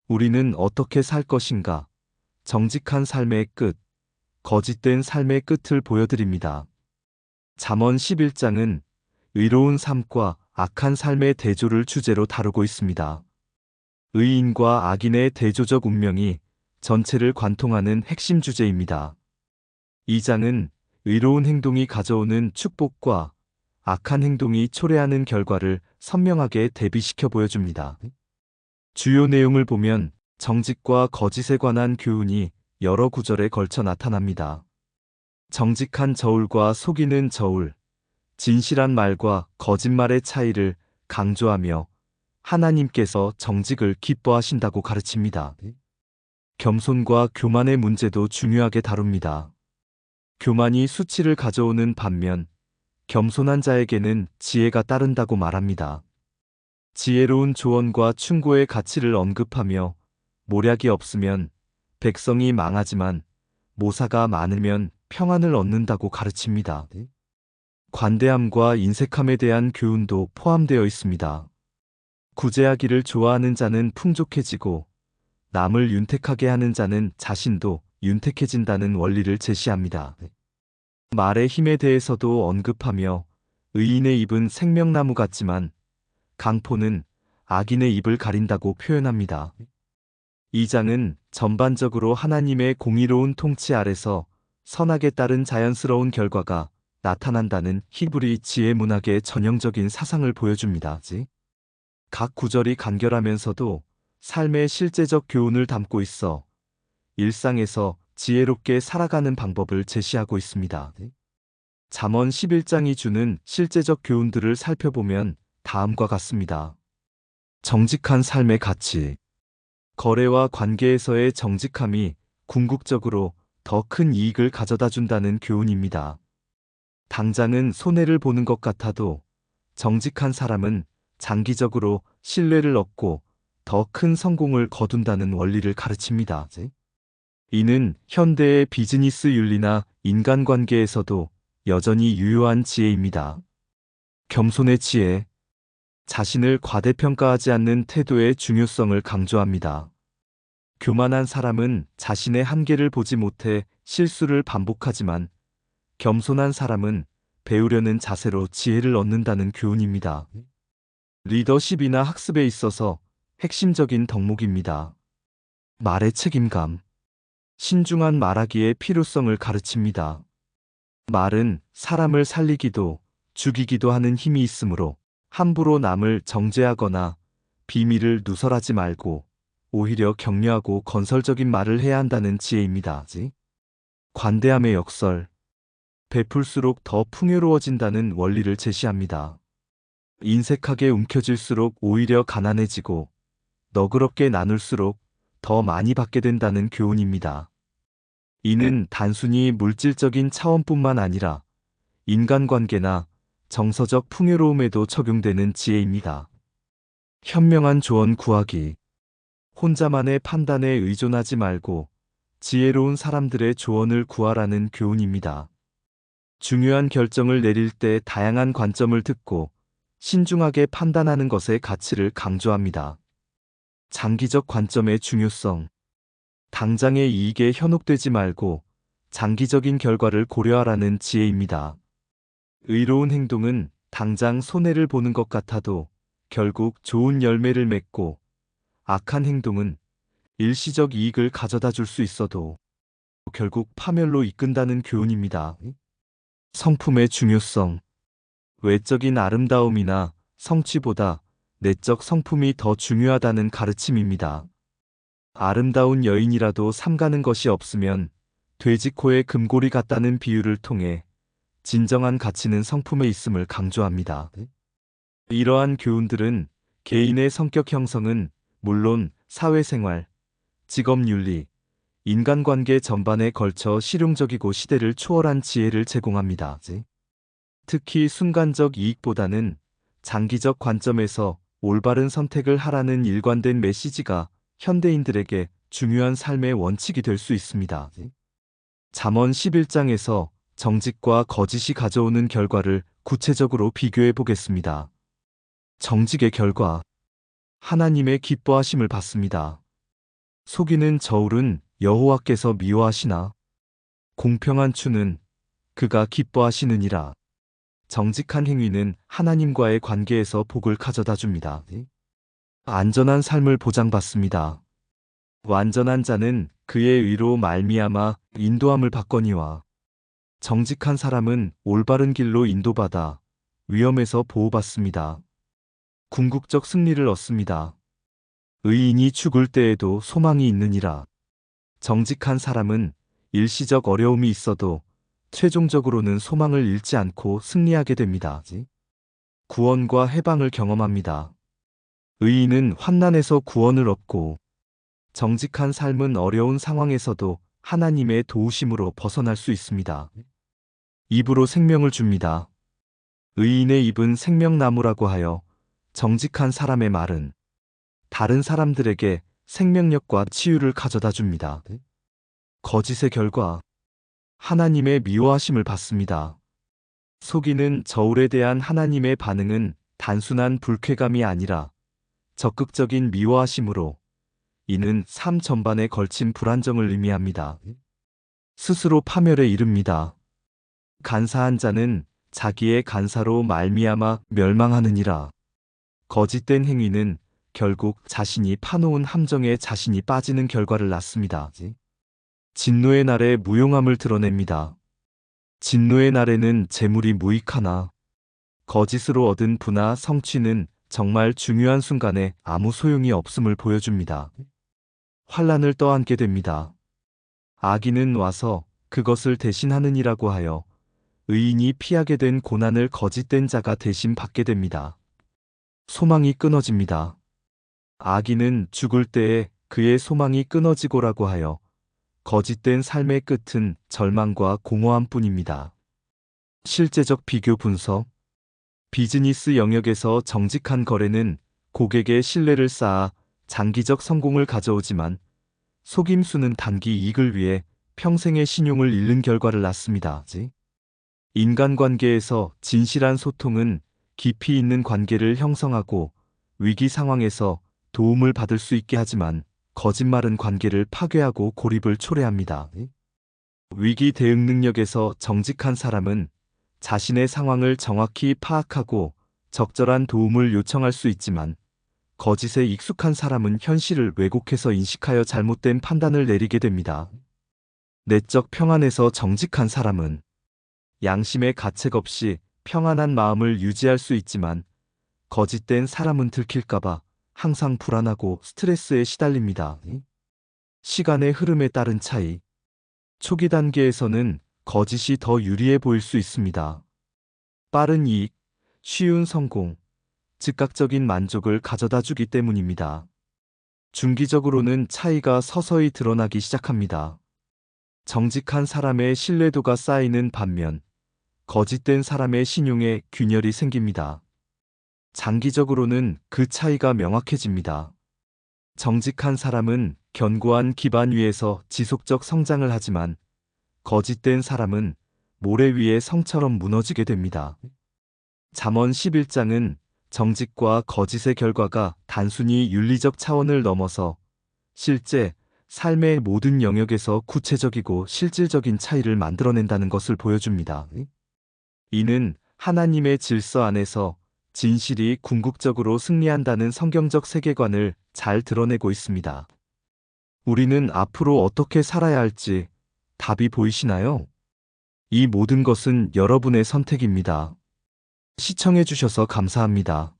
우리는 어떻게 살 것인가? 정직한 삶의 끝, 거짓된 삶의 끝을 보여드립니다. 잠언 11장은 의로운 삶과 악한 삶의 대조를 주제로 다루고 있습니다. 의인과 악인의 대조적 운명이 전체를 관통하는 핵심 주제입니다. 이 장은 의로운 행동이 가져오는 축복과 악한 행동이 초래하는 결과를 선명하게 대비시켜 보여줍니다. 주요 내용을 보면 정직과 거짓에 관한 교훈이 여러 구절에 걸쳐 나타납니다. 정직한 저울과 속이는 저울, 진실한 말과 거짓말의 차이를 강조하며 하나님께서 정직을 기뻐하신다고 가르칩니다. 겸손과 교만의 문제도 중요하게 다룹니다. 교만이 수치를 가져오는 반면 겸손한 자에게는 지혜가 따른다고 말합니다. 지혜로운 조언과 충고의 가치를 언급하며 모략이 없으면 백성이 망하지만 모사가 많으면 평안을 얻는다고 가르칩니다. 관대함과 인색함에 대한 교훈도 포함되어 있습니다. 구제하기를 좋아하는 자는 풍족해지고 남을 윤택하게 하는 자는 자신도 윤택해진다는 원리를 제시합니다. 말의 힘에 대해서도 언급하며 의인의 입은 생명나무 같지만 강포는 악인의 입을 가린다고 표현합니다. 이 장은 전반적으로 하나님의 공의로운 통치 아래서 선악에 따른 자연스러운 결과가 나타난다는 히브리 지혜 문학의 전형적인 사상을 보여줍니다. 각 구절이 간결하면서도 삶의 실제적 교훈을 담고 있어 일상에서 지혜롭게 살아가는 방법을 제시하고 있습니다. 잠언 11장이 주는 실제적 교훈들을 살펴보면 다음과 같습니다. 정직한 삶의 가치. 거래와 관계에서의 정직함이 궁극적으로 더 큰 이익을 가져다 준다는 교훈입니다. 당장은 손해를 보는 것 같아도 정직한 사람은 장기적으로 신뢰를 얻고 더 큰 성공을 거둔다는 원리를 가르칩니다. 이는 현대의 비즈니스 윤리나 인간관계에서도 여전히 유효한 지혜입니다. 겸손의 지혜. 자신을 과대평가하지 않는 태도의 중요성을 강조합니다. 교만한 사람은 자신의 한계를 보지 못해 실수를 반복하지만 겸손한 사람은 배우려는 자세로 지혜를 얻는다는 교훈입니다. 리더십이나 학습에 있어서 핵심적인 덕목입니다. 말의 책임감. 신중한 말하기의 필요성을 가르칩니다. 말은 사람을 살리기도 죽이기도 하는 힘이 있으므로 함부로 남을 정죄하거나 비밀을 누설하지 말고 오히려 격려하고 건설적인 말을 해야 한다는 지혜입니다. 관대함의 역설. 베풀수록 더 풍요로워진다는 원리를 제시합니다. 인색하게 움켜질수록 오히려 가난해지고 너그럽게 나눌수록 더 많이 받게 된다는 교훈입니다. 이는 단순히 물질적인 차원뿐만 아니라 인간관계나 정서적 풍요로움에도 적용되는 지혜입니다. 현명한 조언 구하기. 혼자만의 판단에 의존하지 말고 지혜로운 사람들의 조언을 구하라는 교훈입니다. 중요한 결정을 내릴 때 다양한 관점을 듣고 신중하게 판단하는 것의 가치를 강조합니다. 장기적 관점의 중요성. 당장의 이익에 현혹되지 말고 장기적인 결과를 고려하라는 지혜입니다. 의로운 행동은 당장 손해를 보는 것 같아도 결국 좋은 열매를 맺고 악한 행동은 일시적 이익을 가져다 줄 수 있어도 결국 파멸로 이끈다는 교훈입니다. 성품의 중요성. 외적인 아름다움이나 성취보다 내적 성품이 더 중요하다는 가르침입니다. 아름다운 여인이라도 삼가는 것이 없으면 돼지코에 금고리 같다는 비유를 통해 진정한 가치는 성품에 있음을 강조합니다. 이러한 교훈들은 개인의 성격 형성은 물론 사회생활, 직업윤리, 인간관계 전반에 걸쳐 실용적이고 시대를 초월한 지혜를 제공합니다. 특히 순간적 이익보다는 장기적 관점에서 올바른 선택을 하라는 일관된 메시지가 현대인들에게 중요한 삶의 원칙이 될 수 있습니다. 잠언 11장에서 정직과 거짓이 가져오는 결과를 구체적으로 비교해 보겠습니다. 정직의 결과. 하나님의 기뻐하심을 받습니다. 속이는 저울은 여호와께서 미워하시나 공평한 추는 그가 기뻐하시느니라. 정직한 행위는 하나님과의 관계에서 복을 가져다 줍니다. 안전한 삶을 보장받습니다. 완전한 자는 그의 의로 말미암아 인도함을 받거니와 정직한 사람은 올바른 길로 인도받아 위험에서 보호받습니다. 궁극적 승리를 얻습니다. 의인이 죽을 때에도 소망이 있느니라. 정직한 사람은 일시적 어려움이 있어도 최종적으로는 소망을 잃지 않고 승리하게 됩니다. 구원과 해방을 경험합니다. 의인은 환난에서 구원을 얻고 정직한 삶은 어려운 상황에서도 하나님의 도우심으로 벗어날 수 있습니다. 입으로 생명을 줍니다. 의인의 입은 생명나무라고 하여 정직한 사람의 말은 다른 사람들에게 생명력과 치유를 가져다 줍니다. 거짓의 결과 하나님의 미워하심을 받습니다. 속이는 저울에 대한 하나님의 반응은 단순한 불쾌감이 아니라 적극적인 미워하심으로 이는 삶 전반에 걸친 불안정을 의미합니다. 스스로 파멸에 이릅니다. 간사한 자는 자기의 간사로 말미암아 멸망하느니라. 거짓된 행위는 결국 자신이 파놓은 함정에 자신이 빠지는 결과를 낳습니다. 진노의 날에 무용함을 드러냅니다. 진노의 날에는 재물이 무익하나 거짓으로 얻은 부나 성취는 정말 중요한 순간에 아무 소용이 없음을 보여줍니다. 환난을 떠안게 됩니다. 악인은 와서 그것을 대신하느니라고 하여 의인이 피하게 된 고난을 거짓된 자가 대신 받게 됩니다. 소망이 끊어집니다. 악인은 죽을 때에 그의 소망이 끊어지고라고 하여 거짓된 삶의 끝은 절망과 공허함뿐입니다. 실제적 비교 분석. 비즈니스 영역에서 정직한 거래는 고객의 신뢰를 쌓아 장기적 성공을 가져오지만 속임수는 단기 이익을 위해 평생의 신용을 잃는 결과를 낳습니다. 인간관계에서 진실한 소통은 깊이 있는 관계를 형성하고 위기 상황에서 도움을 받을 수 있게 하지만 거짓말은 관계를 파괴하고 고립을 초래합니다. 위기 대응 능력에서 정직한 사람은 자신의 상황을 정확히 파악하고 적절한 도움을 요청할 수 있지만 거짓에 익숙한 사람은 현실을 왜곡해서 인식하여 잘못된 판단을 내리게 됩니다. 내적 평안에서 정직한 사람은 양심의 가책 없이 평안한 마음을 유지할 수 있지만 거짓된 사람은 들킬까봐 항상 불안하고 스트레스에 시달립니다. 시간의 흐름에 따른 차이. 초기 단계에서는 거짓이 더 유리해 보일 수 있습니다. 빠른 이익, 쉬운 성공, 즉각적인 만족을 가져다 주기 때문입니다. 중기적으로는 차이가 서서히 드러나기 시작합니다. 정직한 사람의 신뢰도가 쌓이는 반면 거짓된 사람의 신용에 균열이 생깁니다. 장기적으로는 그 차이가 명확해집니다. 정직한 사람은 견고한 기반 위에서 지속적 성장을 하지만 거짓된 사람은 모래 위에 성처럼 무너지게 됩니다. 잠언 11장은 정직과 거짓의 결과가 단순히 윤리적 차원을 넘어서 실제 삶의 모든 영역에서 구체적이고 실질적인 차이를 만들어낸다는 것을 보여줍니다. 이는 하나님의 질서 안에서 진실이 궁극적으로 승리한다는 성경적 세계관을 잘 드러내고 있습니다. 우리는 앞으로 어떻게 살아야 할지 답이 보이시나요? 이 모든 것은 여러분의 선택입니다. 시청해주셔서 감사합니다.